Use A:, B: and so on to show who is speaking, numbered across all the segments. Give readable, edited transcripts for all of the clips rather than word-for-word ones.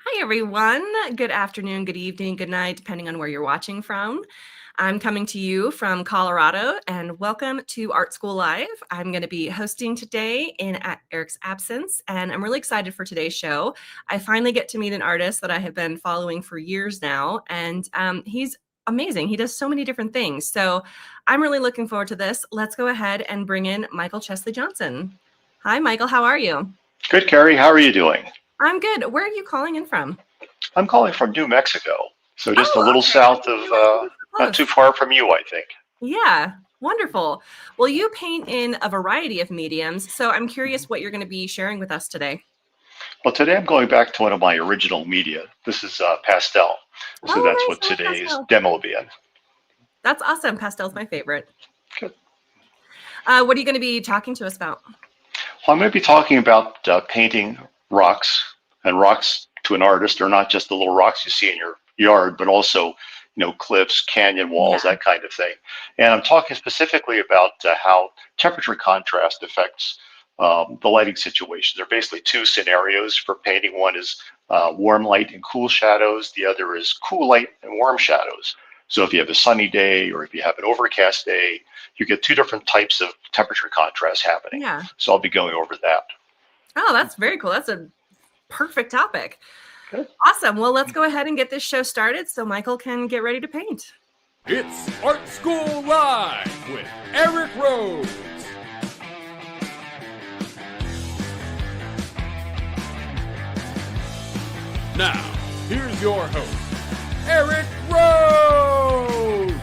A: Hi, everyone. Good afternoon, good evening, good night, depending on where you're watching from. I'm coming to you from Colorado, and welcome to Art School Live. I'm going to be hosting today in Eric's absence, and I'm really excited for today's show. I finally get to meet an artist that I have been following for years now, and he's amazing. He does so many different things. So I'm really looking forward to this. Let's go ahead and bring in Michael Chesley Johnson. Hi, Michael. How are you?
B: Good, Carrie. How are you doing?
A: I'm good. Where are you calling in from?
B: I'm calling from New Mexico, so just a
A: Oh,
B: little
A: okay.
B: south of, not too far from you, I think.
A: Yeah, wonderful. Well, you paint in a variety of mediums, so I'm curious what you're going to be sharing with us today.
B: Well, today I'm going back to one of my original media. This is pastel, so that's
A: Oh,
B: what
A: nice. I love
B: today's
A: pastel.
B: demo will be in.
A: That's awesome. Pastel's my favorite.
B: Good.
A: What are you going to be talking to us about?
B: Well, I'm going to be talking about painting rocks, and rocks to an artist are not just the little rocks you see in your yard, but also, cliffs, canyon walls,
A: Yeah.
B: that kind of thing. And I'm talking specifically about how temperature contrast affects the lighting situation. There are basically two scenarios for painting. One is warm light and cool shadows. The other is cool light and warm shadows. So if you have a sunny day or if you have an overcast day, you get two different types of temperature contrast happening.
A: Yeah.
B: So I'll be going over that.
A: Oh, that's very cool. That's a perfect topic.
B: Good.
A: Awesome. Well, let's go ahead and get this show started so Michael can get ready to paint.
C: It's Art School Live with Eric Rhoads. Now, here's your host, Eric Rhoads.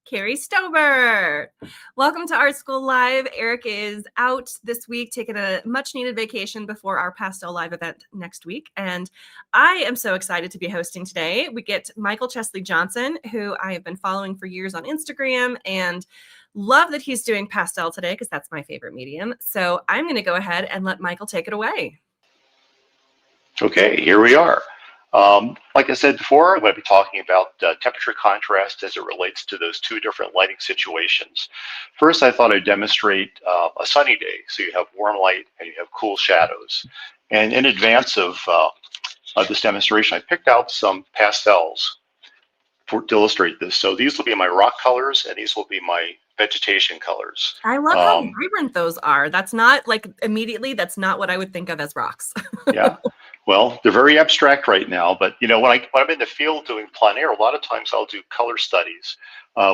A: Carrie Stover. Welcome to Art School Live. Eric is out this week taking a much needed vacation before our Pastel Live event next week. And I am so excited to be hosting today. We get Michael Chesley Johnson, who I have been following for years on Instagram, and love that he's doing pastel today because that's my favorite medium. So I'm going to go ahead and let Michael take it away.
B: Okay, here we are. Like I said before, I'm going to be talking about temperature contrast as it relates to those two different lighting situations. First, I thought I'd demonstrate a sunny day. So you have warm light and you have cool shadows. And in advance of this demonstration, I picked out some pastels to illustrate this. So these will be my rock colors and these will be my vegetation colors.
A: I love how vibrant those are. That's not like immediately, that's not what I would think of as rocks.
B: Yeah. Well, they're very abstract right now, but when I'm in the field doing plein air, a lot of times I'll do color studies,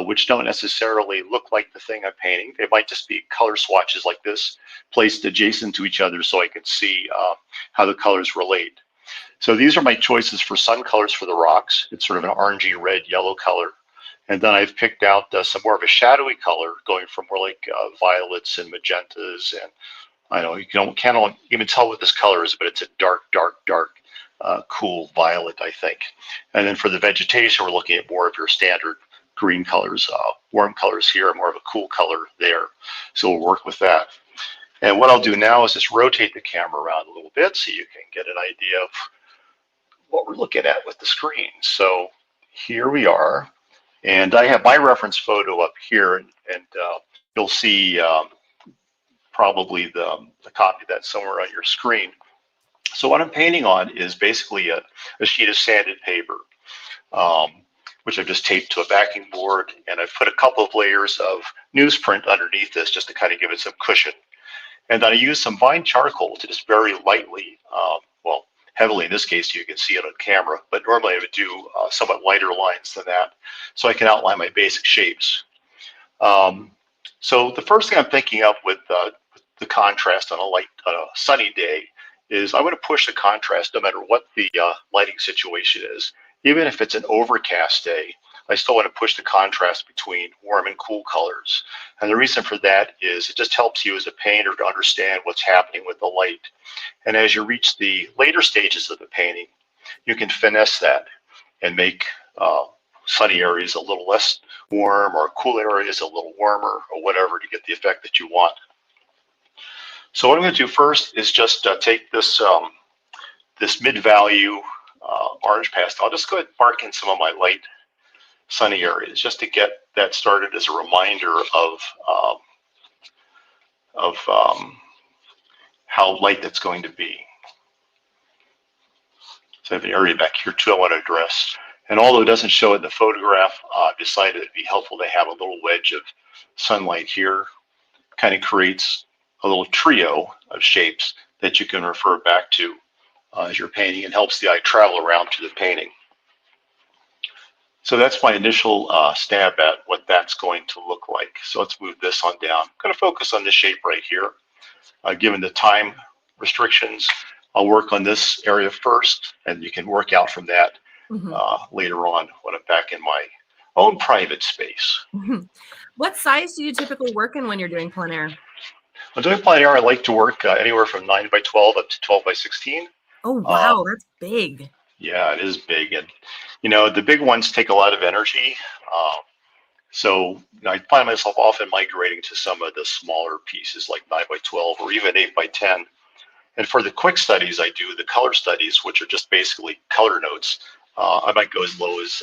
B: which don't necessarily look like the thing I'm painting. They might just be color swatches like this, placed adjacent to each other so I can see how the colors relate. So these are my choices for sun colors for the rocks. It's sort of an orangey red yellow color. And then I've picked out some more of a shadowy color, going from more like violets and magentas, and I know you can't even tell what this color is, but it's a dark, cool violet, I think. And then for the vegetation, we're looking at more of your standard green colors, warm colors here, more of a cool color there. So we'll work with that. And what I'll do now is just rotate the camera around a little bit so you can get an idea of what we're looking at with the screen. So here we are. And I have my reference photo up here, and you'll see probably the copy of that somewhere on your screen. So what I'm painting on is basically a sheet of sanded paper, which I've just taped to a backing board, and I've put a couple of layers of newsprint underneath this just to kind of give it some cushion. And then I use some vine charcoal to just very lightly, well, heavily in this case, you can see it on camera, but normally I would do somewhat lighter lines than that so I can outline my basic shapes. So the first thing I'm thinking of with the contrast on a sunny day is I want to push the contrast no matter what the lighting situation is. Even if it's an overcast day, I still want to push the contrast between warm and cool colors. And the reason for that is it just helps you as a painter to understand what's happening with the light. And as you reach the later stages of the painting, you can finesse that and make sunny areas a little less warm or cool areas a little warmer or whatever to get the effect that you want. So what I'm going to do first is just take this this mid-value orange pastel. I'll just go ahead and mark in some of my light sunny areas just to get that started as a reminder of how light that's going to be. So I have an area back here too I want to address. And although it doesn't show it in the photograph, I've decided it'd be helpful to have a little wedge of sunlight here. Kind of creates a little trio of shapes that you can refer back to as you're painting, and helps the eye travel around to the painting. So that's my initial stab at what that's going to look like. So let's move this on down. I'm going to focus on this shape right here. Given the time restrictions, I'll work on this area first, and you can work out from that later on when I'm back in my own private space.
A: What size do you typically work in when you're doing plein air?
B: When doing plein air, I like to work anywhere from 9x12 up to 12x16.
A: Oh, wow, that's big.
B: Yeah, it is big. And, you know, the big ones take a lot of energy. So I find myself often migrating to some of the smaller pieces like 9x12 or even 8x10. And for the quick studies, I do the color studies, which are just basically color notes. I might go as low as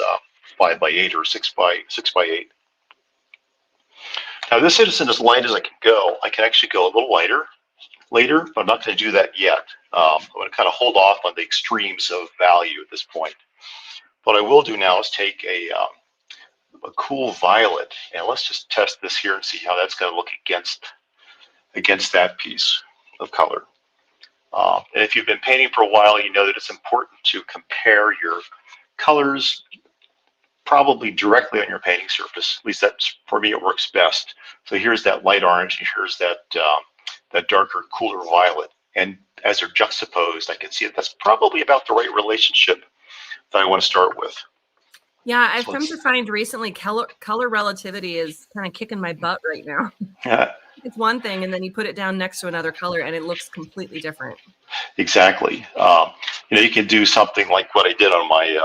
B: 5x8 or 6x8. Now this isn't as light as I can go. I can actually go a little lighter later, but I'm not going to do that yet. I'm going to kind of hold off on the extremes of value at this point. What I will do now is take a cool violet, and let's just test this here and see how that's going to look against that piece of color. And if you've been painting for a while, you know that it's important to compare your colors probably directly on your painting surface. At least that's, for me, it works best. So here's that light orange, and here's that that darker, cooler violet. And as they're juxtaposed, I can see that that's probably about the right relationship that I want to start with.
A: Yeah, I've come to find recently color relativity is kind of kicking my butt right now. It's one thing, and then you put it down next to another color, and it looks completely different.
B: Exactly. You know, you can do something like what I did on my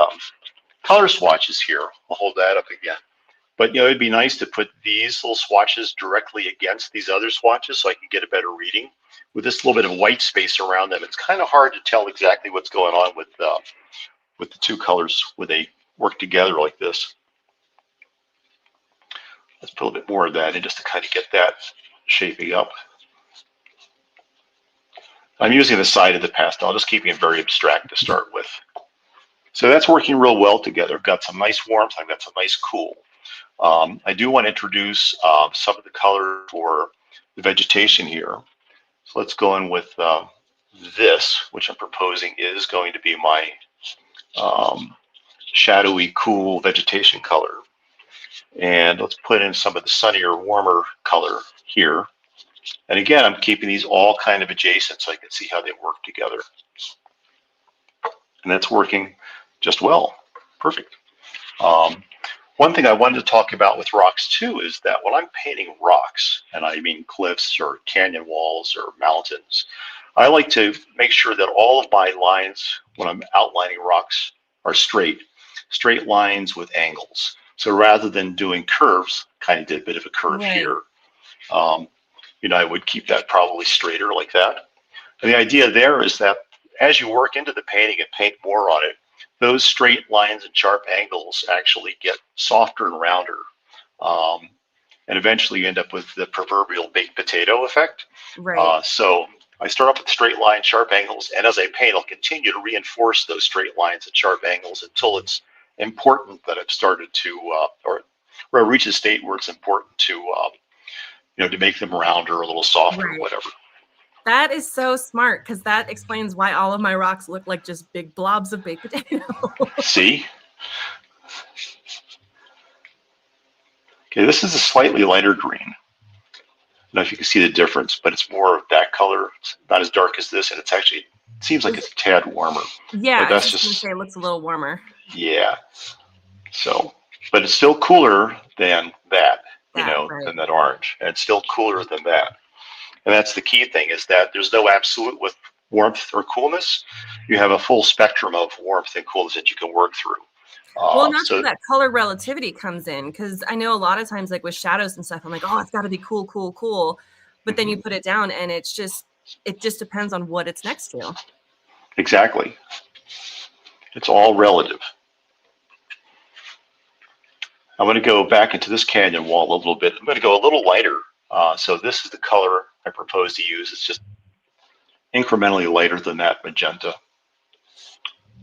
B: color swatches here. I'll hold that up again. But, you know, it'd be nice to put these little swatches directly against these other swatches so I can get a better reading. With this little bit of white space around them, it's kind of hard to tell exactly what's going on with the two colors when they work together like this. Let's put a little bit more of that in just to kind of get that shaping up. I'm using the side of the pastel, just keeping it very abstract to start with. So that's working real well together. I've got some nice warmth, I've got some nice cool. I do want to introduce some of the color for the vegetation here. So let's go in with this, which I'm proposing is going to be my shadowy, cool vegetation color. And let's put in some of the sunnier, warmer color here. And again, I'm keeping these all kind of adjacent so I can see how they work together. And that's working just well. Perfect. One thing I wanted to talk about with rocks too is that when I'm painting rocks, and I mean cliffs or canyon walls or mountains, I like to make sure that all of my lines when I'm outlining rocks are straight lines with angles. So rather than doing curves, kind of did a bit of a curve here, you know, I would keep that probably straighter like that. And the idea there is that as you work into the painting and paint more on it, those straight lines and sharp angles actually get softer and rounder. And eventually you end up with the proverbial baked potato effect.
A: Right.
B: So I start off with straight lines, sharp angles, and as I paint, I'll continue to reinforce those straight lines and sharp angles until it's important that I've started to, or I reach a state where it's important to, you know, to make them rounder, a little softer,
A: Right.
B: whatever.
A: That is so smart, because that explains why all of my rocks look like just big blobs of baked potato.
B: See? Okay, this is a slightly lighter green. I don't know if you can see the difference, but it's more of that color. It's not as dark as this, and it's actually, it seems like it's a tad warmer.
A: Yeah,
B: but that's
A: I was
B: just
A: gonna say it looks a little warmer.
B: Yeah. So, but it's still cooler than that, you
A: That,
B: know,
A: right.
B: than that orange, and it's still cooler than that. And that's the key thing, is that there's no absolute with warmth or coolness. You have a full spectrum of warmth and coolness that you can work through.
A: Well, and that's
B: So
A: where that color relativity comes in, because I know a lot of times, like with shadows and stuff, I'm like, oh, it's got to be cool, cool, cool. But then you put it down, and it just depends on what it's next to.
B: Exactly. It's all relative. I'm going to go back into this canyon wall a little bit. I'm going to go a little lighter. So this is the color I propose to use. It's just incrementally lighter than that magenta.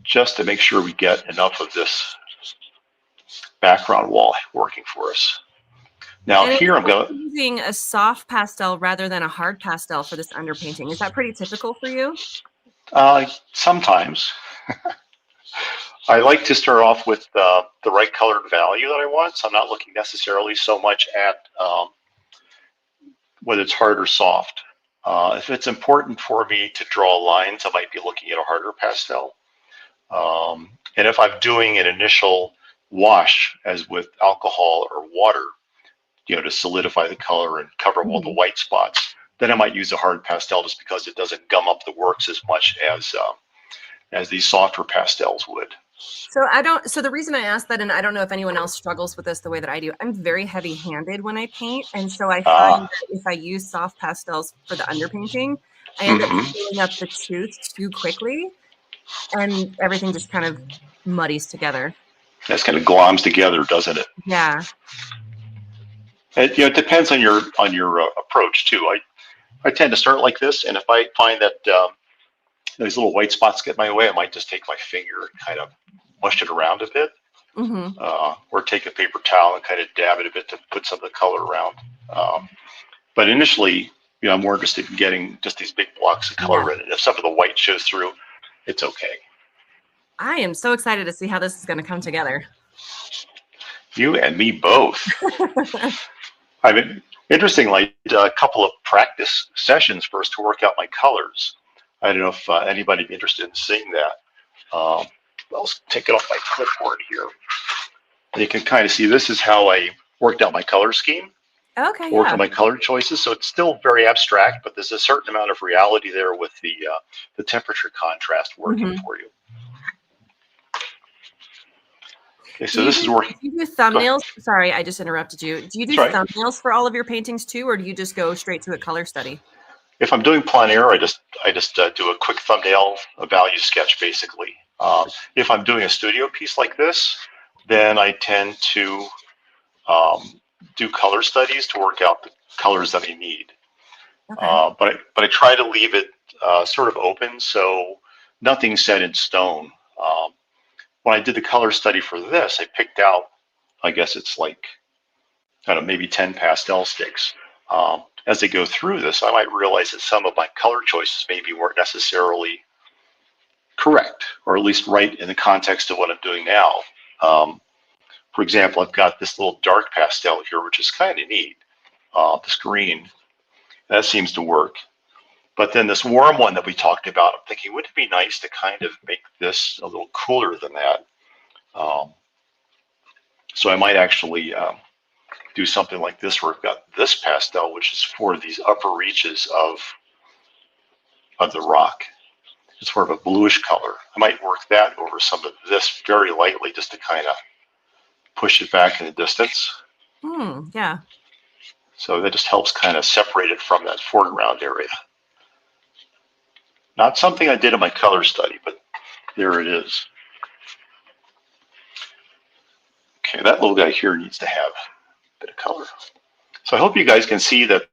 B: just to make sure we get enough of this background wall working for us. Now
A: And
B: here I'm going to
A: using a soft pastel rather than a hard pastel for this underpainting. Is that pretty typical for you?
B: sometimes. I like to start off with the right colored value that I want. So I'm not looking necessarily so much at whether it's hard or soft. If it's important for me to draw lines, I might be looking at a harder pastel. And if I'm doing an initial wash, as with alcohol or water, to solidify the color and cover all the white spots, then I might use a hard pastel just because it doesn't gum up the works as much as these softer pastels would.
A: So the reason I asked that, and I don't know if anyone else struggles with this the way that I do, I'm very heavy-handed when I paint. And so I find that if I use soft pastels for the underpainting, I end up filling up the tooth too quickly and everything just kind of muddies together.
B: That's kind of gloms together, doesn't it?
A: Yeah.
B: It depends on your approach too. I tend to start like this, and if I find that these little white spots get in my way, I might just take my finger and kind of mush it around a bit, or take a paper towel and kind of dab it a bit to put some of the color around. But initially, I'm more interested in getting just these big blocks of color in it. If some of the white shows through, it's okay.
A: I am so excited to see how this is going to come together.
B: You and me both. I mean, interestingly, a couple of practice sessions first to work out my colors. I don't know if anybody would be interested in seeing that. I'll take it off my clipboard here. And you can kind of see this is how I worked out my color scheme.
A: Okay.
B: Worked on my color choices. So it's still very abstract, but there's a certain amount of reality there with the temperature contrast working for you. Okay, so this is working.
A: Do you do thumbnails? Sorry, I just interrupted you. Do you do thumbnails for all of your paintings too, or do you just go straight to a color study?
B: If I'm doing plein air, I just do a quick thumbnail, a value sketch, basically. If I'm doing a studio piece like this, then I tend to do color studies to work out the colors that I need. Okay. But I try to leave it sort of open, so nothing's set in stone. When I did the color study for this, I picked out, I guess it's like, I don't know, maybe 10 pastel sticks. As I go through this, I might realize that some of my color choices maybe weren't necessarily correct, or at least right in the context of what I'm doing now. For example, I've got this little dark pastel here, which is kind of neat, this green. That seems to work. But then this warm one that we talked about, I'm thinking, wouldn't it be nice to kind of make this a little cooler than that? So I might actually do something like this, where I've got this pastel, which is for these upper reaches of the rock. It's sort of a bluish color. I might work that over some of this very lightly, just to kind of push it back in the distance.
A: Yeah.
B: So that just helps kind of separate it from that foreground area. Not something I did in my color study, but there it is. Okay, that little guy here needs to have a bit of color. So I hope you guys can see that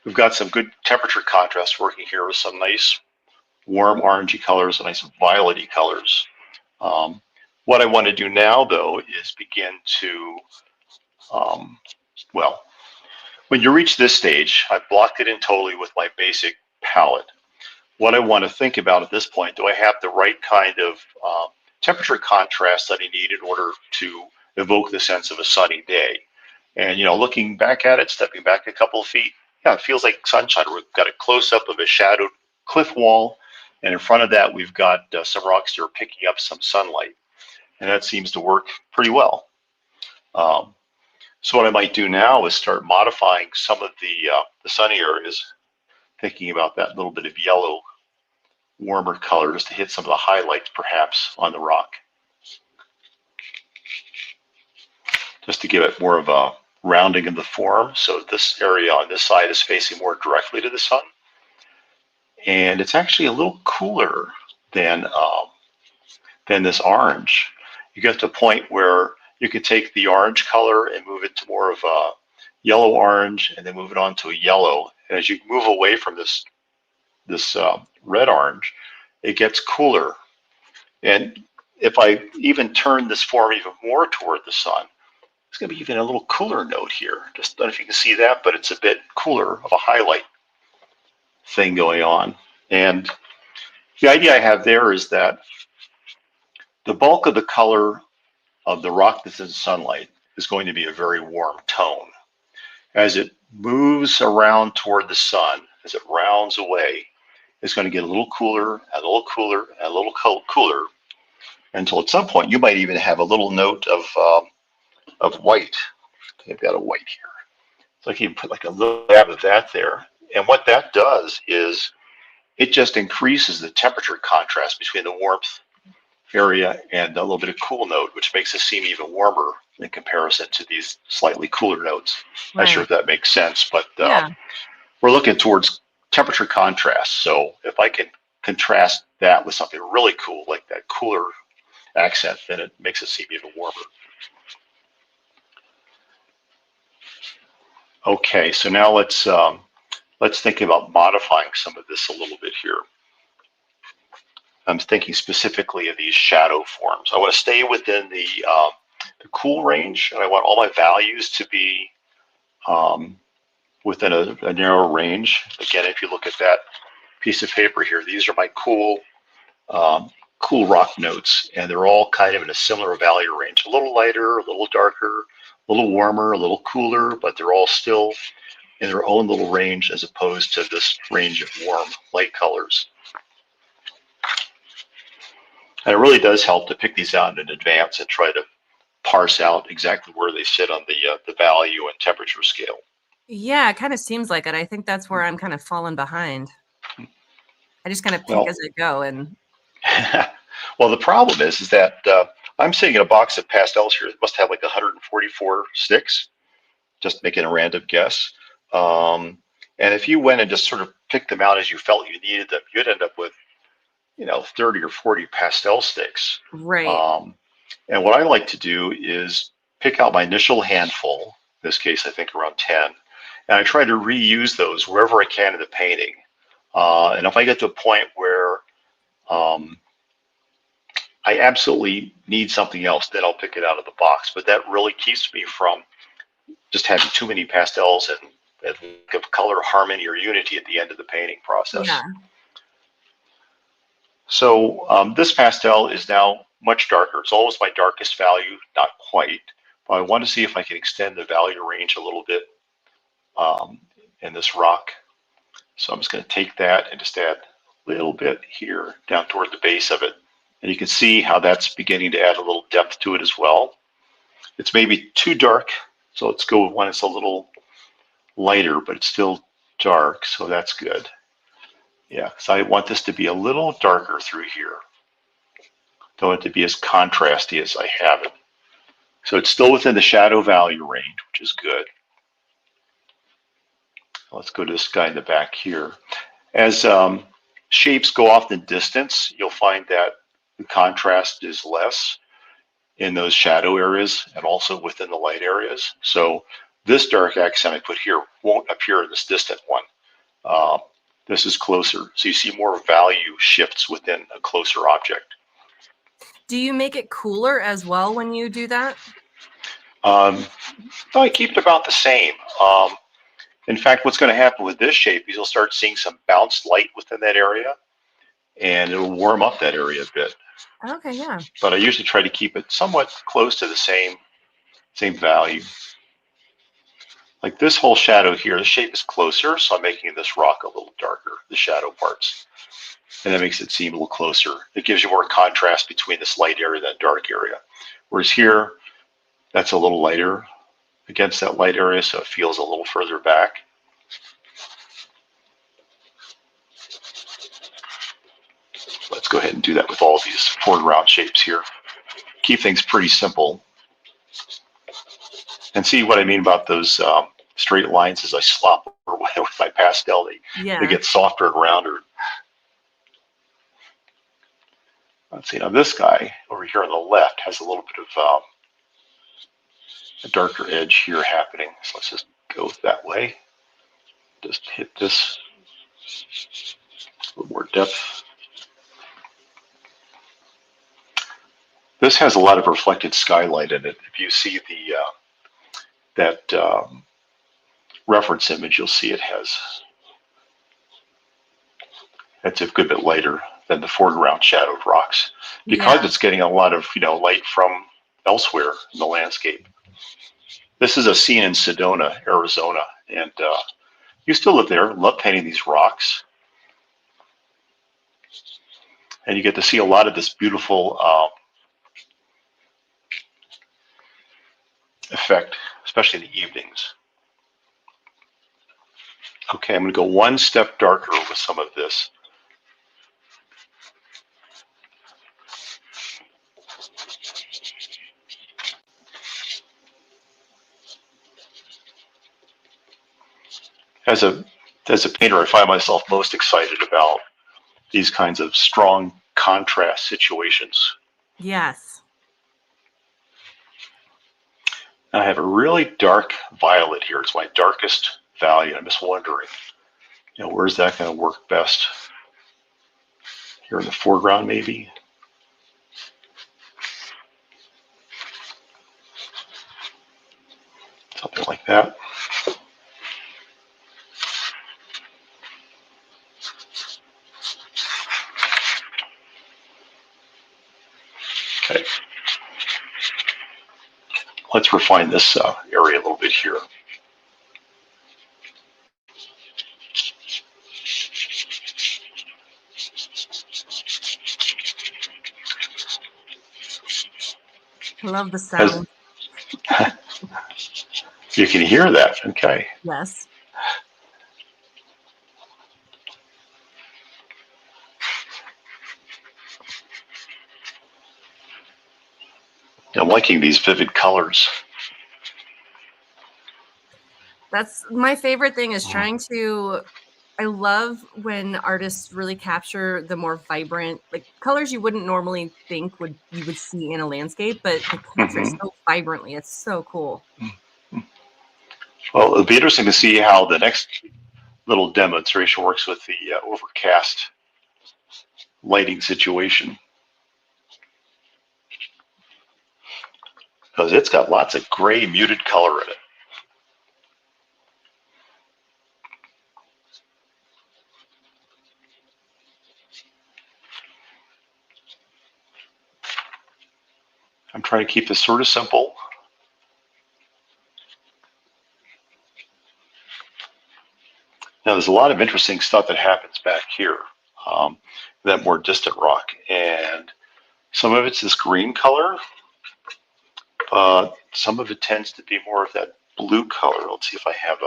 B: we've got some good temperature contrast working here with some nice warm orangey colors and nice violet-y colors. What I want to do now, though, is begin to, well, when you reach this stage, I've blocked it in totally with my basic palette. What I want to think about at this point, do I have the right kind of temperature contrast that I need in order to evoke the sense of a sunny day? And, looking back at it, stepping back a couple of feet, yeah, it feels like sunshine. We've got a close-up of a shadowed cliff wall, and in front of that, we've got some rocks that are picking up some sunlight. And that seems to work pretty well. So what I might do now is start modifying some of the sunny areas, thinking about that little bit of yellow, warmer color, just to hit some of the highlights perhaps on the rock. Just to give it more of a rounding of the form, so this area on this side is facing more directly to the sun. And it's actually a little cooler than this orange. You get to a point where you can take the orange color and move it to more of a yellow orange, and then move it on to a yellow. And as you move away from this red orange, it gets cooler And if I even turn this form even more toward the sun, it's going to be even a little cooler note here. Just don't know if you can see that, but it's a bit cooler of a highlight thing going on. And the idea I have there is that the bulk of the color of the rock that's in sunlight is going to be a very warm tone. As it moves around toward the sun, as it rounds away, it's going to get a little cooler and a little cooler and a little cooler until at some point you might even have a little note of white. I've got a white here. So I can put like a little dab of that there. And what that does is it just increases the temperature contrast between the warmth area and a little bit of cool note, which makes it seem even warmer in comparison to these slightly cooler notes.
A: Right.
B: Not sure if that makes sense, but
A: Yeah.
B: we're looking towards temperature contrast. So if I can contrast that with something really cool, like that cooler accent, then it makes it seem even warmer. Okay, so now let's think about modifying some of this a little bit here. I'm thinking specifically of these shadow forms. I want to stay within the cool range, and I want all my values to be within a narrow range. Again, if you look at that piece of paper here, these are my cool rock notes, and they're all kind of in a similar value range. A little lighter, a little darker, a little warmer, a little cooler, but they're all still in their own little range as opposed to this range of warm light colors. And it really does help to pick these out in advance and try to parse out exactly where they sit on the value and temperature scale.
A: Yeah, it kind of seems like it. I think that's where I'm kind of falling behind. I just kind of pick as I go. And
B: well, the problem is that I'm seeing in a box of pastels here. It must have like 144 sticks, just making a random guess. And if you went and just sort of picked them out as you felt you needed them, you'd end up with 30 or 40 pastel sticks.
A: Right.
B: And what I like to do is pick out my initial handful, in this case I think around 10, and I try to reuse those wherever I can in the painting. And if I get to a point where I absolutely need something else, then I'll pick it out of the box. But that really keeps me from just having too many pastels and lack of color harmony or unity at the end of the painting process.
A: Yeah.
B: So this pastel is now much darker. It's almost my darkest value, not quite, but I want to see if I can extend the value range a little bit in this rock. So I'm just going to take that and just add a little bit here down toward the base of it. And you can see how that's beginning to add a little depth to it as well. It's maybe too dark, so let's go with one that's a little lighter, but it's still dark, so that's good. Yeah, so I want this to be a little darker through here. Don't want it to be as contrasty as I have it. So it's still within the shadow value range, which is good. Let's go to this guy in the back here. As shapes go off in distance, you'll find that the contrast is less in those shadow areas and also within the light areas. So this dark accent I put here won't appear in this distant one. This is closer, so you see more value shifts within a closer object.
A: Do you make it cooler as well when you do that?
B: I keep it about the same. In fact, what's going to happen with this shape is you'll start seeing some bounced light within that area, and it'll warm up that area a bit.
A: Okay, yeah.
B: But I usually try to keep it somewhat close to the same value. Like this whole shadow here, the shape is closer, so I'm making this rock a little darker, the shadow parts. And that makes it seem a little closer. It gives you more contrast between this light area and that dark area. Whereas here, that's a little lighter against that light area, so it feels a little further back. Let's go ahead and do that with all of these foreground shapes here. Keep things pretty simple. And see what I mean about those straight lines as I slop over with my pastel. They get softer and rounder. Let's see, now this guy over here on the left has a little bit of a darker edge here happening. So let's just go that way. Just hit this, a little more depth. This has a lot of reflected skylight in it. If you see that reference image, you'll see it has. It's a good bit lighter than the foreground shadowed rocks because it's getting a lot of light from elsewhere in the landscape. This is a scene in Sedona, Arizona, and used to live there. Love painting these rocks, and you get to see a lot of this beautiful effect, especially in the evenings. Okay, I'm going to go one step darker with some of this. As a painter, I find myself most excited about these kinds of strong contrast situations.
A: Yes.
B: I have a really dark violet here. It's my darkest value. I'm just wondering, where's that going to work best? Here in the foreground, maybe. Something like that. Okay. Let's refine this area a little bit here.
A: I love the sound.
B: You can hear that, okay.
A: Yes.
B: I'm liking these vivid colors.
A: That's my favorite thing, is trying to, I love when artists really capture the more vibrant, like colors you wouldn't normally think you would see in a landscape, but they capture it so vibrantly. It's so cool.
B: Well, it'll be interesting to see how the next little demonstration works with the overcast lighting situation, because it's got lots of gray muted color in it. I'm trying to keep this sort of simple. Now, there's a lot of interesting stuff that happens back here, that more distant rock, and some of it's this green color, but some of it tends to be more of that blue color. Let's see if I have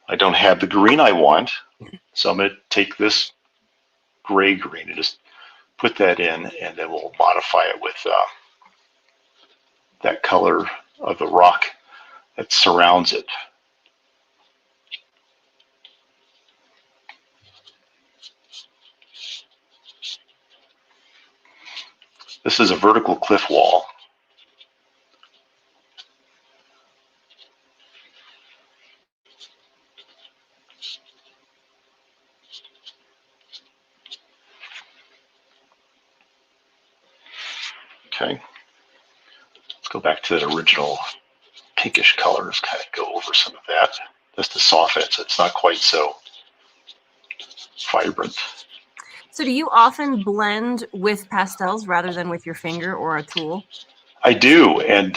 B: I don't have the green I want, so I'm going to take this gray green and just put that in, and then we'll modify it with that color of the rock that surrounds it. This is a vertical cliff wall. Okay, let's go back to that original pinkish color. Let's kind of go over some of that just to soften it so it's not quite so vibrant.
A: So do you often blend with pastels rather than with your finger or a tool?
B: I do, and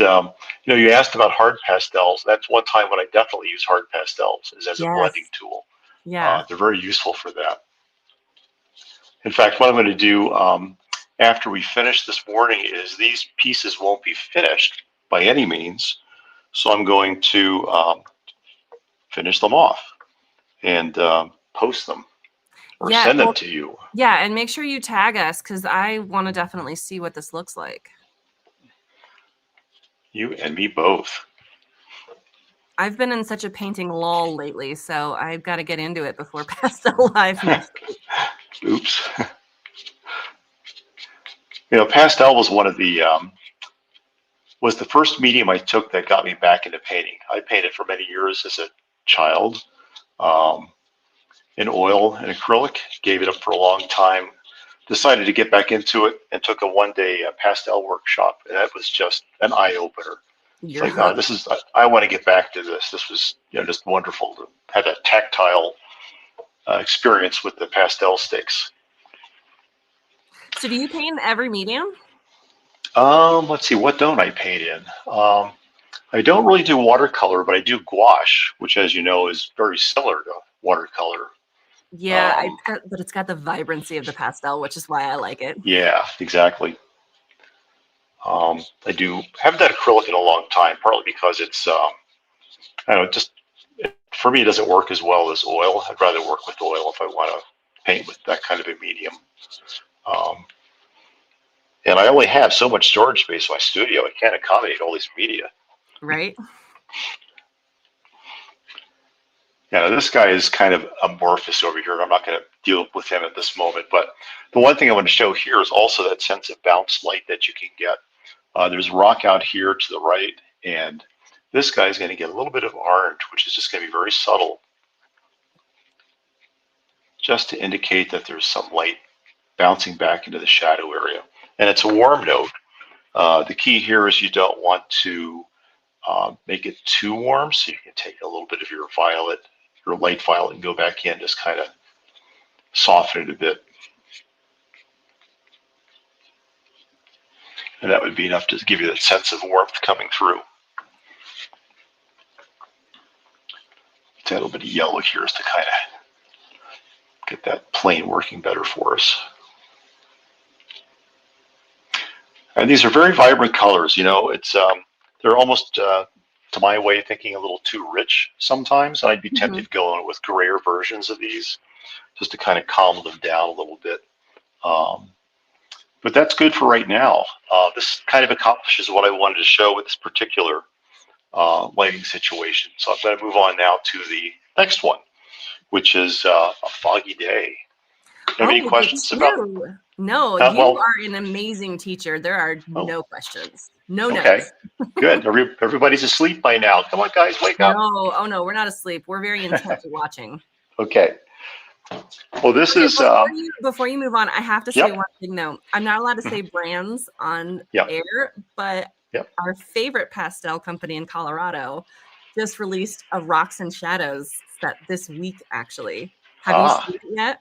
B: you asked about hard pastels. That's one time when I definitely use hard pastels, is as a blending tool.
A: Yeah.
B: They're very useful for that. In fact, what I'm going to do after we finish this morning is these pieces won't be finished by any means, so I'm going to finish them off and post them or send them to you.
A: Yeah, and make sure you tag us, because I want to definitely see what this looks like.
B: You and me both.
A: I've been in such a painting lull lately, so I've got to get into it before Pastel Live next week.
B: Oops. Pastel was one of the was the first medium I took that got me back into painting. I painted for many years as a child in oil and acrylic. Gave it up for a long time. decided to get back into it and took a one-day pastel workshop, and that was just an eye-opener. It's like, no, this is, I want to get back to this. This was, just wonderful to have that tactile experience with the pastel sticks.
A: So do you paint in every medium?
B: Let's see, what don't I paint in? I don't really do watercolor, but I do gouache, which, as you know, is very similar to watercolor.
A: Yeah, but it's got the vibrancy of the pastel, which is why I like it.
B: Yeah, exactly. I haven't done acrylic in a long time, partly because it's, I don't know, just for me, it doesn't work as well as oil. I'd rather work with oil if I want to paint with that kind of a medium. And I only have so much storage space in my studio. I can't accommodate all these media.
A: Right.
B: Yeah, this guy is kind of amorphous over here. I'm not going to deal with him at this moment. But the one thing I want to show here is also that sense of bounce light that you can get. There's rock out here to the right, and this guy is going to get a little bit of orange, which is just going to be very subtle, just to indicate that there's some light bouncing back into the shadow area. And it's a warm note. The key here is you don't want to make it too warm, so you can take a little bit of your violet, your light violet, and go back in, just kind of soften it a bit. And that would be enough to give you that sense of warmth coming through. Let's add a little bit of yellow here just to kind of get that plane working better for us. And these are very vibrant colors. It's they're almost, to my way of thinking, a little too rich sometimes. I'd be tempted to go in with grayer versions of these, just to kind of calm them down a little bit. But that's good for right now. This kind of accomplishes what I wanted to show with this particular lighting situation. So I'm going to move on now to the next one, which is a foggy day. Have any questions about it?
A: No, you are an amazing teacher. There are no questions. No notes.
B: Okay, good. Everybody's asleep by now. Come on, guys, wake up.
A: No, oh no, we're not asleep. We're very intently watching.
B: Okay. Well, this is...
A: Before you move on, I have to say one thing, though. I'm not allowed to say brands on air, but our favorite pastel company in Colorado just released a Rocks and Shadows set this week, actually. Have you seen it yet?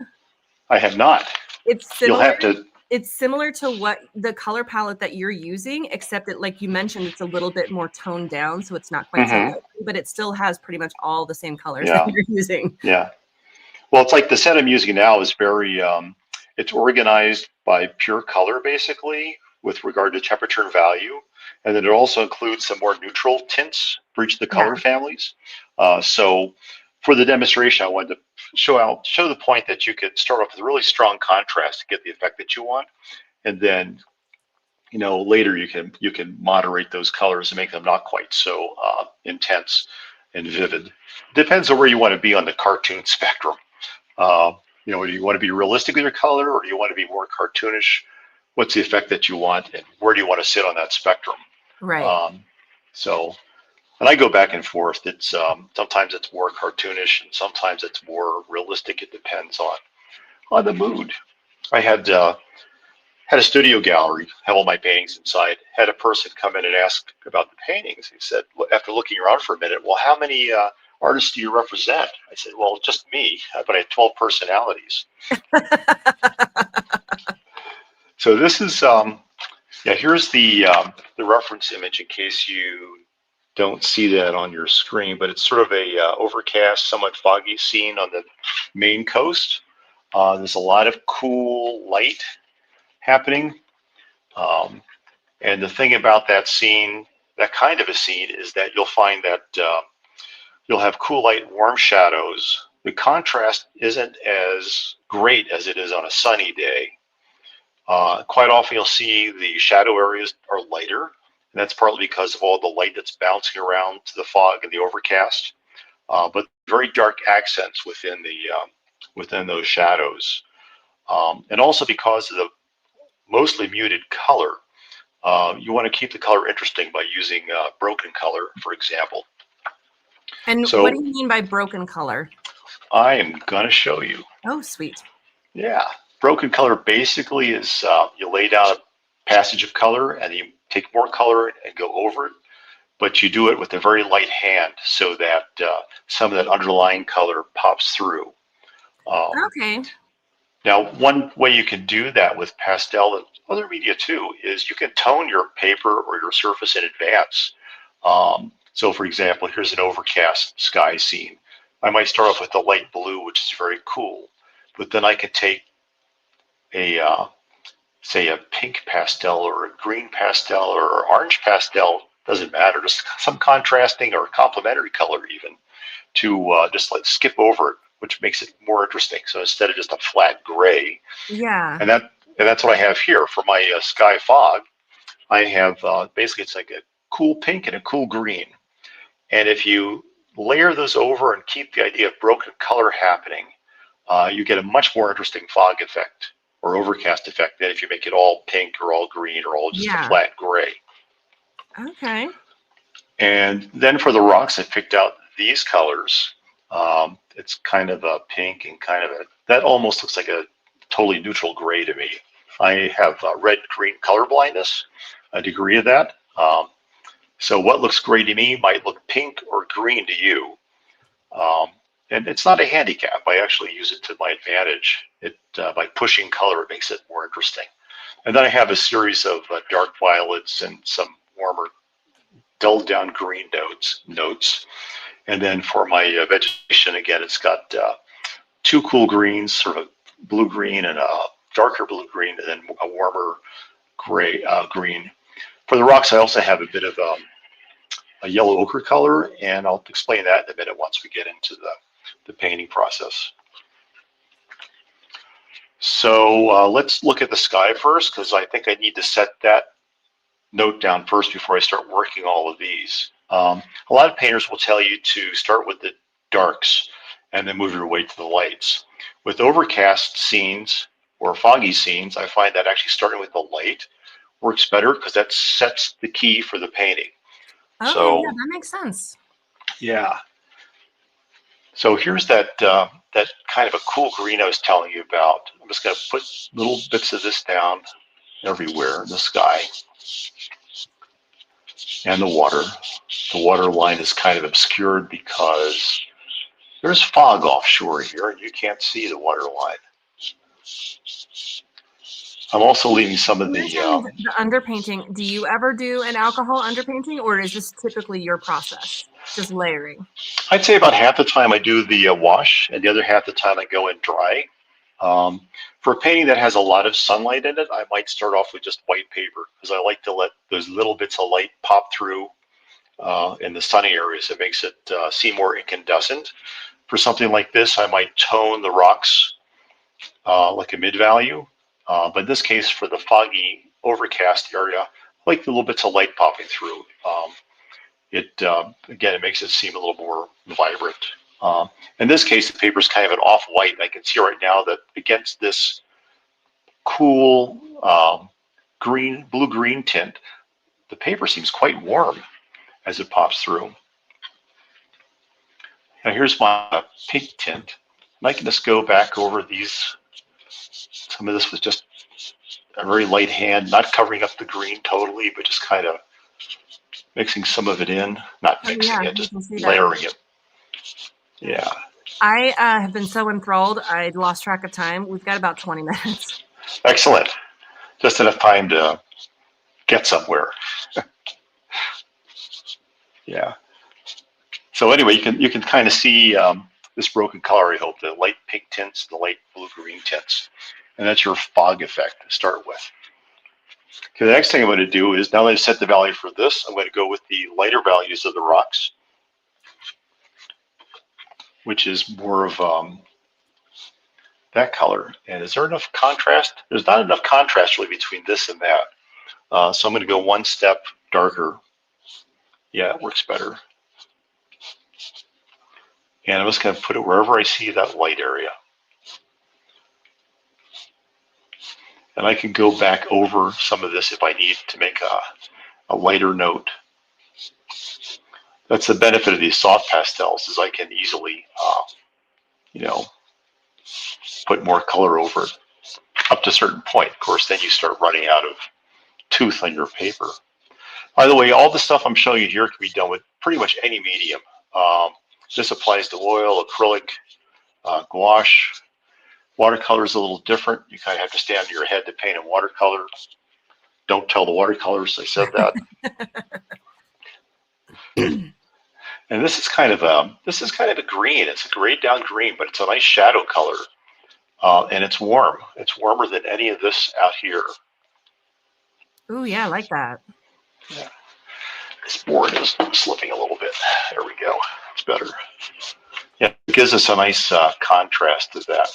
B: I have not.
A: It's similar.
B: You'll have to...
A: It's similar to what the color palette that you're using, except that, like you mentioned, it's a little bit more toned down, so it's not quite so light, but it still has pretty much all the same colors that you're using.
B: Yeah. Well, it's like the set I'm using now is very, it's organized by pure color, basically, with regard to temperature and value. And then it also includes some more neutral tints for each of the color families. So for the demonstration, I wanted to show the point that you could start off with a really strong contrast to get the effect that you want. And then, later you can moderate those colors and make them not quite so intense and vivid. Depends on where you want to be on the cartoon spectrum. Do you want to be realistic with your color, or do you want to be more cartoonish? What's the effect that you want, and where do you want to sit on that spectrum?
A: Right.
B: And I go back and forth. It's sometimes it's more cartoonish, and sometimes it's more realistic. It depends on the mood. I had a studio gallery, have all my paintings inside. Had a person come in and ask about the paintings. He said, after looking around for a minute, well, how many artists do you represent? I said, well, just me, but I have 12 personalities. So this is, here's the reference image in case you don't see that on your screen, but it's sort of a overcast, somewhat foggy scene on the Maine coast. There's a lot of cool light happening. And the thing about that scene, that kind of a scene, is that you'll find that you'll have cool light, warm shadows. The contrast isn't as great as it is on a sunny day. Quite often you'll see the shadow areas are lighter, and that's partly because of all the light that's bouncing around to the fog and the overcast. But very dark accents within those shadows. And also because of the mostly muted color, you want to keep the color interesting by using broken color, for example.
A: And what do you mean by broken color?
B: I am going to show you.
A: Oh, sweet.
B: Yeah. broken color basically is you lay down a passage of color and you take more color and go over it, but you do it with a very light hand so that some of that underlying color pops through.
A: Okay.
B: Now, one way you can do that with pastel and other media too is you can tone your paper or your surface in advance. So for example, here's an overcast sky scene. I might start off with a light blue, which is very cool, but then I could take a, say a pink pastel or a green pastel or orange pastel, doesn't matter, just some contrasting or complementary color even, to just like skip over it, which makes it more interesting. So instead of just a flat gray,
A: Yeah.
B: and that's what I have here for my sky fog. I have basically it's like a cool pink and a cool green. And if you layer those over and keep the idea of broken color happening, you get a much more interesting fog effect or overcast effect than if you make it all pink or all green or all just a flat gray.
A: Okay.
B: And then for the rocks, I picked out these colors. It's kind of a pink and kind of that almost looks like a totally neutral gray to me. I have red-green color blindness, a degree of that. So what looks gray to me might look pink or green to you. And it's not a handicap. I actually use it to my advantage. By pushing color, it makes it more interesting. And then I have a series of dark violets and some warmer, dulled down green notes. And then for my vegetation, again, it's got two cool greens, sort of blue-green and a darker blue-green, and then a warmer gray green. For the rocks, I also have a bit of a yellow ochre color, and I'll explain that in a minute once we get into the painting process. So let's look at the sky first, because I think I need to set that note down first before I start working all of these. A lot of painters will tell you to start with the darks and then move your way to the lights. With overcast scenes or foggy scenes, I find that actually starting with the light works better because that sets the key for the painting.
A: Okay,
B: so,
A: yeah, that makes sense.
B: Yeah. So here's that that kind of a cool green I was telling you about. I'm just going to put little bits of this down everywhere in the sky. And the water. The water line is kind of obscured because there's fog offshore here and you can't see the water line. I'm also leaving some of
A: the underpainting. Do you ever do an alcohol underpainting, or is this typically your process, just layering?
B: I'd say about half the time I do the wash, and the other half the time I go in dry. For a painting that has a lot of sunlight in it, I might start off with just white paper because I like to let those little bits of light pop through in the sunny areas. It makes it seem more incandescent. For something like this, I might tone the rocks like a mid-value. But in this case, for the foggy, overcast area, I like the little bits of light popping through. Again, it makes it seem a little more vibrant. In this case, the paper is kind of an off-white. I can see right now that against this cool blue-green tint, the paper seems quite warm as it pops through. Now here's my pink tint. And I can just go back over these. Some of this was just a very light hand, not covering up the green totally, but just kind of mixing some of it in, not mixing it, just layering it. Yeah.
A: I have been so enthralled, I lost track of time. We've got about 20 minutes.
B: Excellent. Just enough time to get somewhere. Yeah. So anyway, you can kind of see this broken color, I hope, the light pink tints, the light blue-green tints. And that's your fog effect to start with. Okay, the next thing I'm going to do is, now that I've set the value for this, I'm going to go with the lighter values of the rocks, which is more of that color. And is there enough contrast? There's not enough contrast really between this and that. So I'm going to go one step darker. Yeah, it works better. And I'm just going to put it wherever I see that light area. And I can go back over some of this if I need to make a lighter note. That's the benefit of these soft pastels, is I can easily, put more color over it. up to a certain point. Of course, then you start running out of tooth on your paper. By the way, all the stuff I'm showing you here can be done with pretty much any medium. This applies to oil, acrylic, gouache. Watercolor is a little different. You kind of have to stay on your head to paint in watercolor. Don't tell the watercolors I said that. And this is kind of a green. It's a grayed down green, but it's a nice shadow color, and it's warm. It's warmer than any of this out here.
A: Oh yeah, I like that.
B: Yeah. This board is slipping a little bit. There we go. It's better. Yeah, it gives us a nice contrast to that.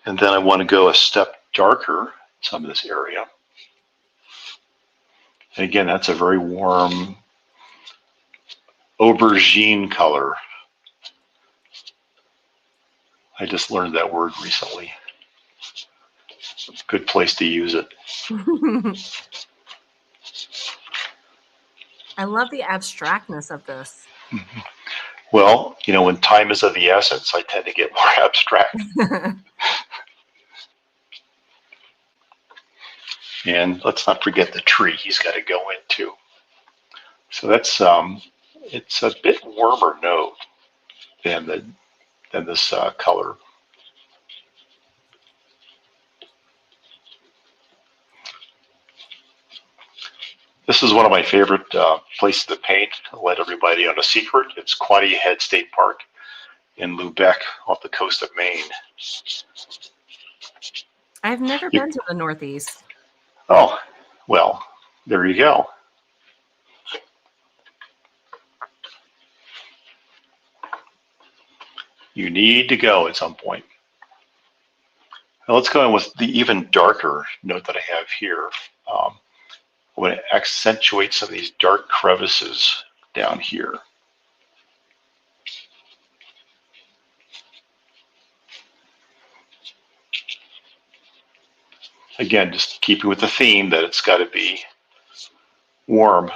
B: And then I want to go a step darker in some of this area. And again, that's a very warm aubergine color. I just learned that word recently. Good place to use it.
A: I love the abstractness of this.
B: Mm-hmm. Well, you know, when time is of the essence, I tend to get more abstract. And let's not forget the tree he's got to go into. So that's it's a bit warmer note than this color. This is one of my favorite places to paint. I'll let everybody on a secret. It's 𝗙𝗶𝗁𝗁𝗄𝗏 State Park in 𝗄𝗶𝗶𝗁𝗁 off the coast of Maine.
A: I've never been to the Northeast.
B: Oh, well, there you go. You need to go at some point. Now let's go in with the even darker note that I have here. I'm going to accentuate some of these dark crevices down here. Again, just keeping with the theme that it's got to be warm.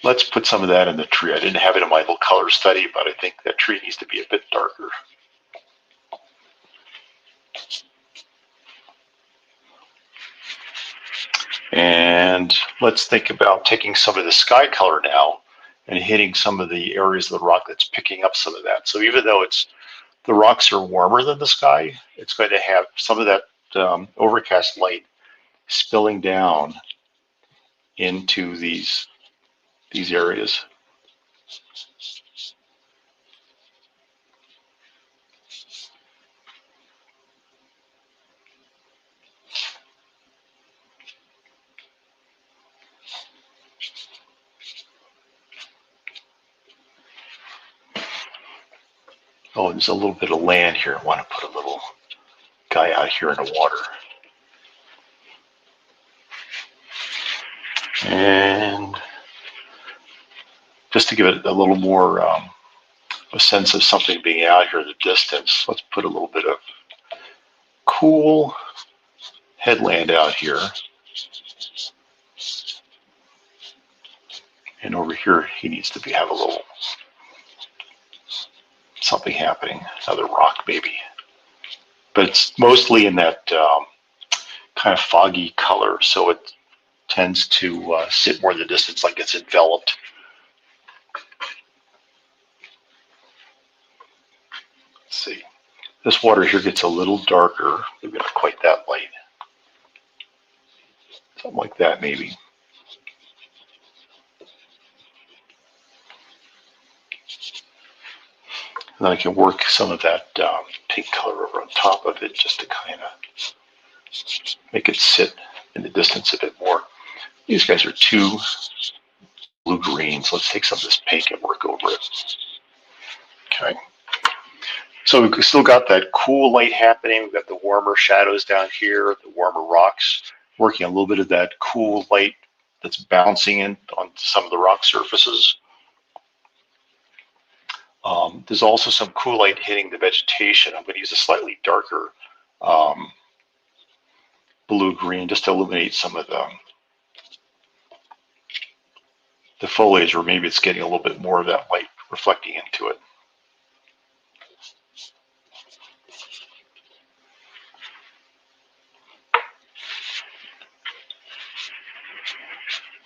B: Let's put some of that in the tree. I didn't have it in my little color study, but I think that tree needs to be a bit darker. And let's think about taking some of the sky color now and hitting some of the areas of the rock that's picking up some of that. So even though the rocks are warmer than the sky, it's going to have some of that overcast light spilling down into these areas. Oh, there's a little bit of land here. I want to put a little guy out here in the water. And just to give it a little more a sense of something being out here in the distance, let's put a little bit of cool headland out here. And over here, he needs to have a little something happening, another rock maybe. But it's mostly in that kind of foggy color, so it tends to sit more in the distance like it's enveloped. Let's see. This water here gets a little darker, maybe not quite that light. Something like that maybe. And then I can work some of that pink color over on top of it just to kind of make it sit in the distance a bit more. These guys are two blue-greens. Let's take some of this pink and work over it. Okay. So we've still got that cool light happening. We've got the warmer shadows down here, the warmer rocks, working a little bit of that cool light that's bouncing in on some of the rock surfaces. There's also some cool light hitting the vegetation. I'm going to use a slightly darker blue-green just to illuminate some of the foliage, or maybe it's getting a little bit more of that light reflecting into it.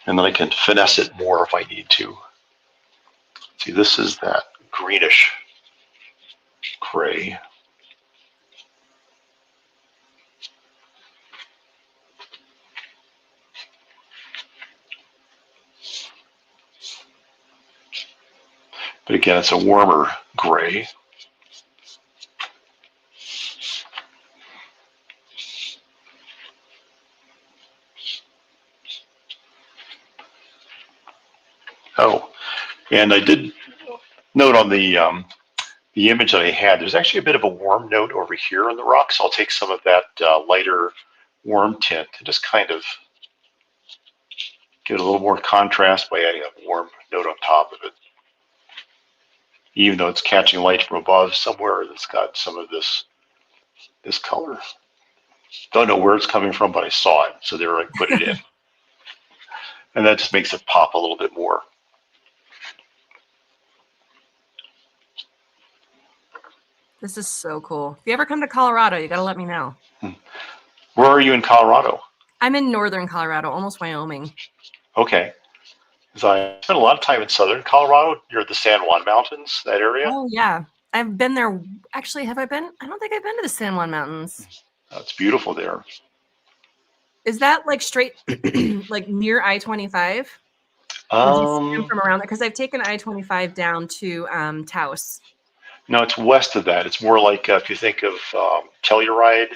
B: And then I can finesse it more if I need to. See, this is that greenish gray. But again, it's a warmer gray. Oh, and I did note on the image that I had, there's actually a bit of a warm note over here on the rock, so I'll take some of that lighter warm tint and just kind of give it a little more contrast by adding a warm note on top of it. Even though it's catching light from above somewhere that's got some of this color. Don't know where it's coming from, but I saw it, so there I put it in. And that just makes it pop a little bit more.
A: This is so cool. If you ever come to Colorado, you got to let me know.
B: Where are you in Colorado?
A: I'm in northern Colorado, almost Wyoming.
B: Okay. Because I spent a lot of time in southern Colorado, near the San Juan Mountains, that area.
A: Oh, yeah. I've been there. Actually, have I been? I don't think I've been to the San Juan Mountains.
B: Oh, it's beautiful there.
A: Is that like straight, like near I-25? Or do you see them from around there? Because I've taken I-25 down to Taos.
B: No, it's west of that. It's more like if you think of Telluride,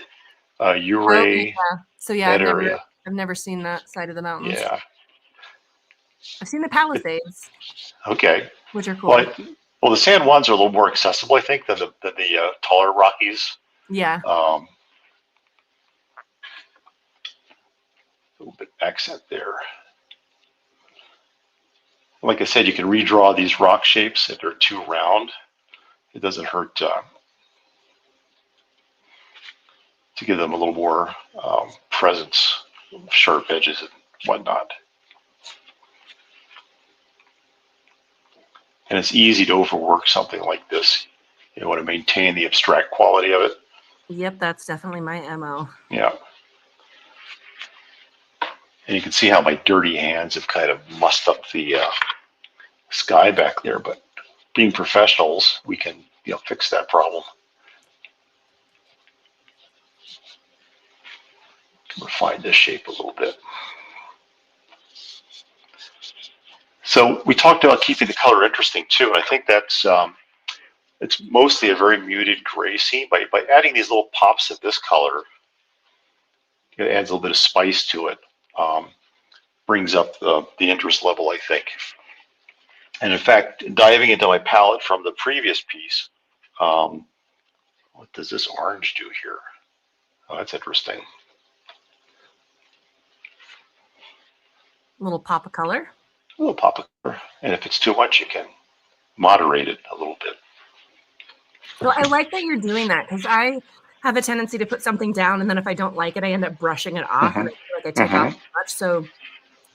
B: Ouray,
A: yeah. So yeah, I've never seen that side of the mountains.
B: Yeah.
A: I've seen the Palisades.
B: Okay.
A: Which are cool.
B: Well, the San Juans are a little more accessible, I think, than the taller Rockies.
A: Yeah.
B: A little bit accent there. Like I said, you can redraw these rock shapes if they're too round. It doesn't hurt to give them a little more presence, sharp edges and whatnot. And it's easy to overwork something like this. You want to maintain the abstract quality of it.
A: Yep, that's definitely my MO.
B: Yeah. And you can see how my dirty hands have kind of mussed up the sky back there, but being professionals, we can fix that problem. Refine this shape a little bit. So we talked about keeping the color interesting too, and I think that's it's mostly a very muted gray scene. By adding these little pops of this color, it adds a little bit of spice to it, brings up the interest level, I think. And in fact, diving into my palette from the previous piece, what does this orange do here? Oh, that's interesting.
A: A little pop of color.
B: A little pop of color. And if it's too much, you can moderate it a little bit.
A: So I like that you're doing that, because I have a tendency to put something down, and then if I don't like it, I end up brushing it off. And I feel like I take out too much. So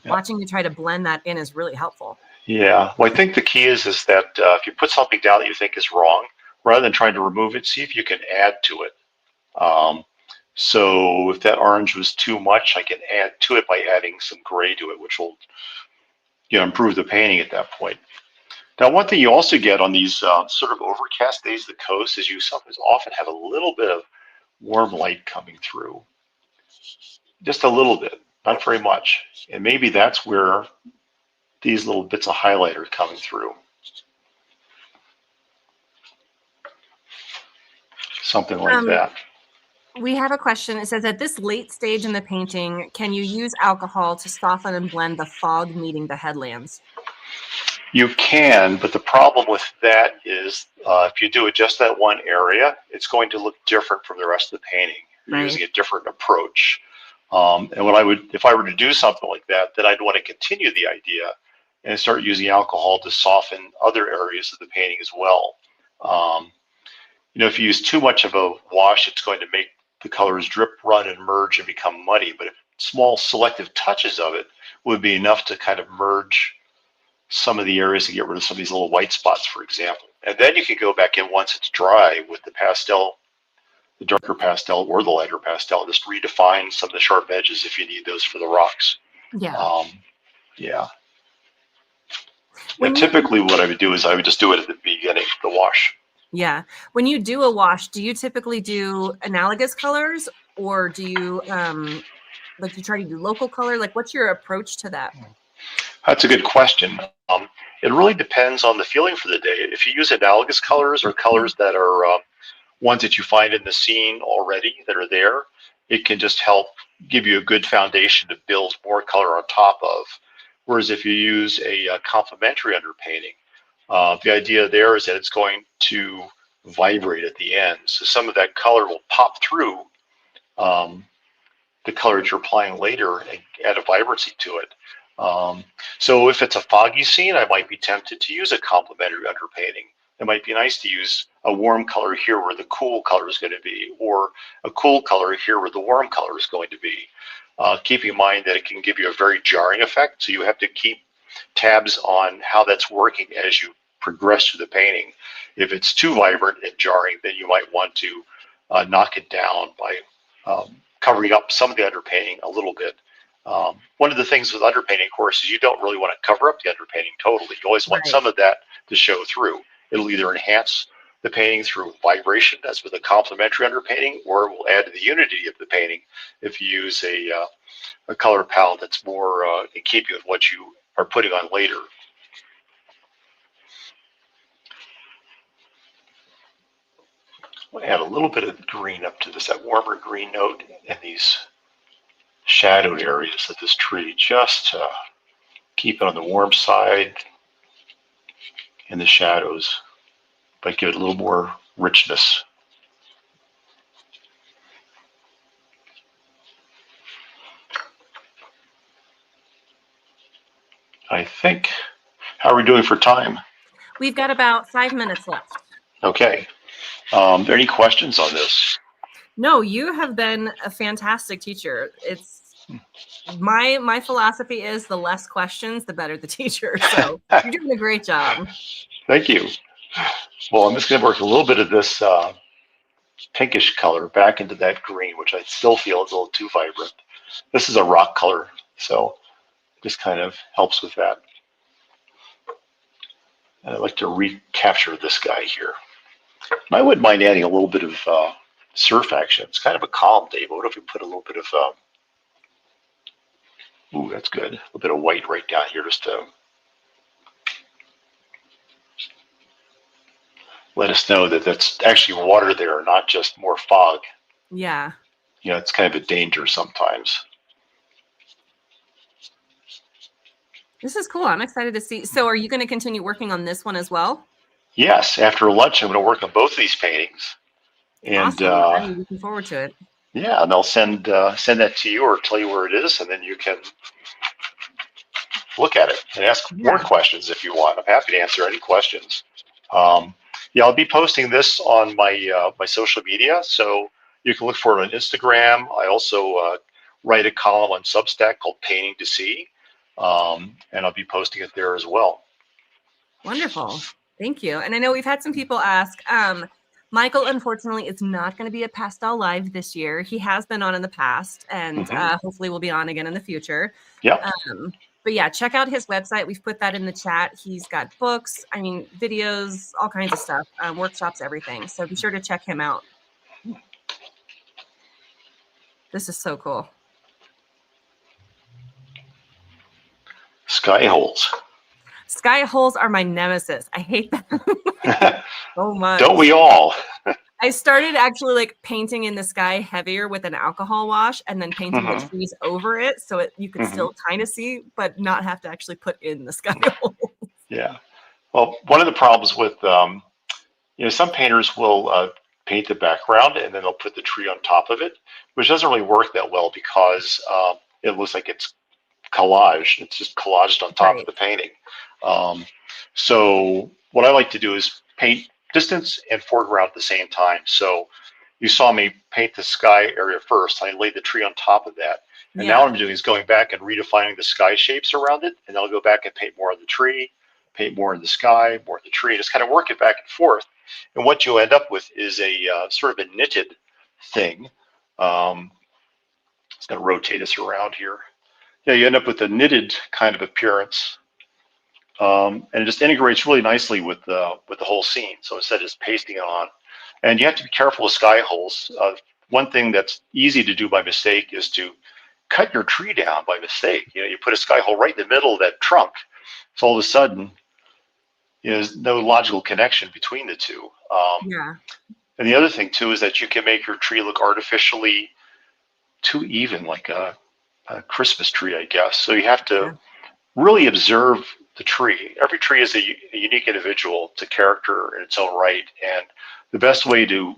A: watching you try to blend that in is really helpful. Yeah.
B: Well, I think the key is that if you put something down that you think is wrong, rather than trying to remove it, see if you can add to it. So if that orange was too much, I can add to it by adding some gray to it, which will improve the painting at that point. Now, one thing you also get on these sort of overcast days of the coast is you often have a little bit of warm light coming through. Just a little bit, not very much. And maybe that's where these little bits of highlight are coming through. Something like that.
A: We have a question. It says, at this late stage in the painting, can you use alcohol to soften and blend the fog meeting the headlands?
B: You can, but the problem with that is if you do it just that one area, it's going to look different from the rest of the painting. You're using a different approach. And if I were to do something like that, then I'd want to continue the idea and start using alcohol to soften other areas of the painting as well. If you use too much of a wash, it's going to make the colors drip, run, and merge and become muddy. But if small selective touches of it would be enough to kind of merge some of the areas to get rid of some of these little white spots, for example. And then you can go back in once it's dry with the pastel, the darker pastel or the lighter pastel, just redefine some of the sharp edges if you need those for the rocks.
A: Yeah.
B: Yeah. And typically what I would do is I would just do it at the beginning, the wash.
A: Yeah. When you do a wash, do you typically do analogous colors, or do you like you try to do local color? Like, what's your approach to that?
B: That's a good question. It really depends on the feeling for the day. If you use analogous colors or colors that are ones that you find in the scene already that are there, it can just help give you a good foundation to build more color on top of. Whereas if you use a complementary underpainting, the idea there is that it's going to vibrate at the end. So some of that color will pop through the color that you're applying later and add a vibrancy to it. So if it's a foggy scene, I might be tempted to use a complementary underpainting. It might be nice to use a warm color here where the cool color is going to be, or a cool color here where the warm color is going to be. Keep in mind that it can give you a very jarring effect, so you have to keep tabs on how that's working as you progress through the painting. If it's too vibrant and jarring, then you might want to knock it down by covering up some of the underpainting a little bit. One of the things with underpainting, of course, is you don't really want to cover up the underpainting totally. You always want some of that to show through. It'll either enhance the painting through vibration, as with a complementary underpainting, or it will add to the unity of the painting if you use a color palette that's more in keeping with what you are putting on later. I'll add a little bit of green up to this, that warmer green note in these shadowed areas of this tree, just to keep it on the warm side in the shadows, but give it a little more richness. I think, how are we doing for time?
A: We've got about 5 minutes left.
B: Okay. Are there any questions on this?
A: No, you have been a fantastic teacher. It's my philosophy is the less questions, the better the teacher. So you're doing a great job.
B: Thank you. Well, I'm just going to work a little bit of this pinkish color back into that green, which I still feel is a little too vibrant. This is a rock color, so this kind of helps with that. And I'd like to recapture this guy here. And I wouldn't mind adding a little bit of surf action. It's kind of a calm day, but what if we put a little bit of, ooh, that's good. A little bit of white right down here just to let us know that that's actually water there, not just more fog.
A: Yeah.
B: You know, it's kind of a danger sometimes.
A: This is cool. I'm excited to see. So are you going to continue working on this one as well?
B: Yes. After lunch, I'm going to work on both of these paintings. And
A: awesome. I'm looking forward to it.
B: Yeah, and I'll send that to you or tell you where it is, and then you can look at it and ask more questions if you want. I'm happy to answer any questions. Yeah, I'll be posting this on my my social media, so you can look for it on Instagram. I also write a column on Substack called Painting to See, and I'll be posting it there as well.
A: Wonderful. Thank you. And I know we've had some people ask, Michael, unfortunately, is not going to be at Pastel Live this year. He has been on in the past, and hopefully will be on again in the future.
B: Yeah.
A: But yeah, check out his website. We've put that in the chat. He's got books, I mean, videos, all kinds of stuff, workshops, everything. So be sure to check him out. This is so cool.
B: Sky holes.
A: Sky holes are my nemesis. I hate them so much.
B: Don't we all?
A: I started actually like painting in the sky heavier with an alcohol wash and then painting the trees over it so you could still kind of see, but not have to actually put in the sky holes.
B: Yeah. Well, one of the problems with, you know, some painters will paint the background and then they'll put the tree on top of it, which doesn't really work that well because it looks like it's collage. It's just collaged on top of
A: Right.
B: the painting. So what I like to do is paint distance and foreground at the same time. So you saw me paint the sky area first. I laid the tree on top of that. And now
A: Yeah.
B: what I'm doing is going back and redefining the sky shapes around it. And I'll go back and paint more on the tree, paint more in the sky, more in the tree, and just kind of work it back and forth. And what you end up with is a sort of a knitted thing. It's going to rotate us around here. Yeah, you end up with a knitted kind of appearance. And it just integrates really nicely with the whole scene. So instead of just pasting it on, and you have to be careful with sky holes. One thing that's easy to do by mistake is to cut your tree down by mistake. You know, you put a sky hole right in the middle of that trunk. So all of a sudden, there's no logical connection between the two.
A: Yeah.
B: And the other thing too is that you can make your tree look artificially too even, like a Christmas tree, I guess. So you have to really observe the tree. Every tree is a unique individual. It's a character in its own right. And the best way to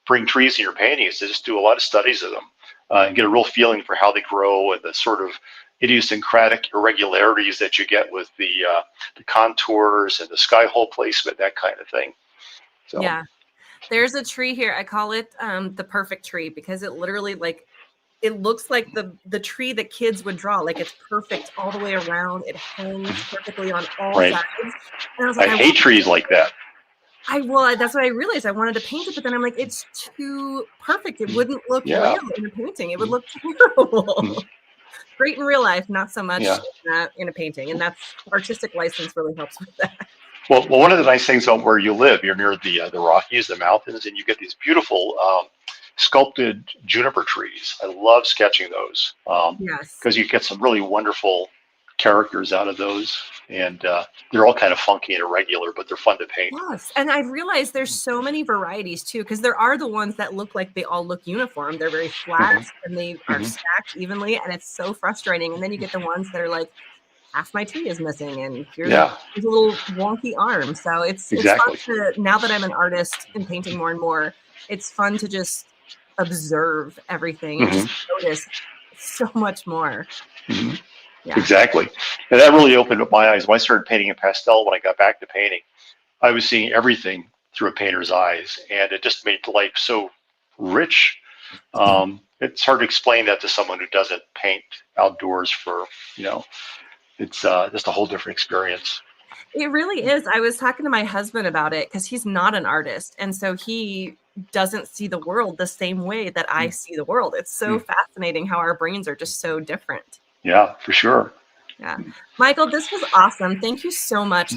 B: bring trees in your painting is to just do a lot of studies of them and get a real feeling for how they grow and the sort of idiosyncratic irregularities that you get with the contours and the sky hole placement, that kind of thing. So.
A: Yeah. There's a tree here. I call it the perfect tree because it literally it looks like the tree that kids would draw. Like it's perfect all the way around. It hangs perfectly on all sides. And I was like,
B: I hate trees like that.
A: That's what I realized. I wanted to paint it, but then I'm like, it's too perfect. It wouldn't look real in a painting. It would look terrible. Great in real life, not so much in a painting. And that's artistic license really helps with that.
B: Well, one of the nice things about where you live, you're near the Rockies, the mountains, and you get these beautiful sculpted juniper trees. I love sketching those because you get some really wonderful characters out of those, and they're all kind of funky and irregular, but they're fun to paint.
A: Yes, and I've realized there's so many varieties too, because there are the ones that look like they all look uniform. They're very flat and they are stacked evenly, and it's so frustrating. And then you get the ones that are like, half my tree is missing, and here's a little wonky arm. So it's fun to, now that I'm an artist and painting more and more, it's fun to just observe everything and just notice so much more. Yeah.
B: Exactly. And that really opened up my eyes. When I started painting in pastel, when I got back to painting, I was seeing everything through a painter's eyes, and it just made life so rich. It's hard to explain that to someone who doesn't paint outdoors for, it's just a whole different experience.
A: It really is. I was talking to my husband about it because he's not an artist. And so he doesn't see the world the same way that I see the world. It's so fascinating how our brains are just so different.
B: Yeah, for sure.
A: Yeah. Michael, this was awesome. Thank you so much.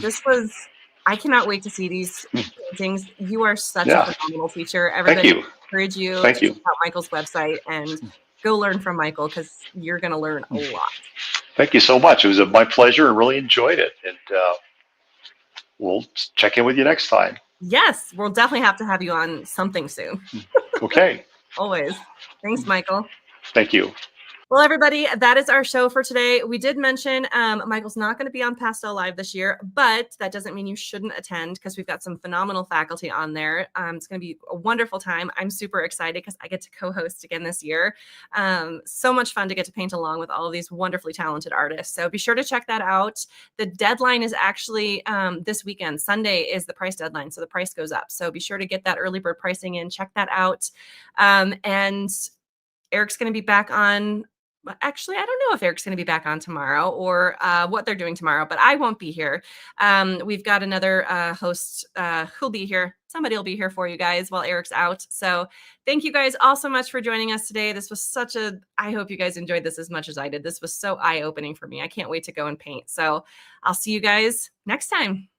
A: I cannot wait to see these paintings. You are such a phenomenal teacher. Everybody,
B: Thank you.
A: Encourage you
B: Thank
A: to
B: you.
A: check out Michael's website and go learn from Michael because you're going to learn a lot.
B: Thank you so much. It was my pleasure and really enjoyed it. And we'll check in with you next time.
A: Yes, we'll definitely have to have you on something soon.
B: Okay.
A: Always. Thanks, Michael.
B: Thank you.
A: Well, everybody, that is our show for today. We did mention Michael's not going to be on Pastel Live this year, but that doesn't mean you shouldn't attend because we've got some phenomenal faculty on there. It's going to be a wonderful time. I'm super excited because I get to co-host again this year. So much fun to get to paint along with all of these wonderfully talented artists. So be sure to check that out. The deadline is actually this weekend. Sunday is the price deadline, so the price goes up. So be sure to get that early bird pricing in. Check that out. And Eric's going to be back on. Actually, I don't know if Eric's going to be back on tomorrow or what they're doing tomorrow, but I won't be here. We've got another host who'll be here. Somebody will be here for you guys while Eric's out. So thank you guys all so much for joining us today. This was I hope you guys enjoyed this as much as I did. This was so eye-opening for me. I can't wait to go and paint. So I'll see you guys next time.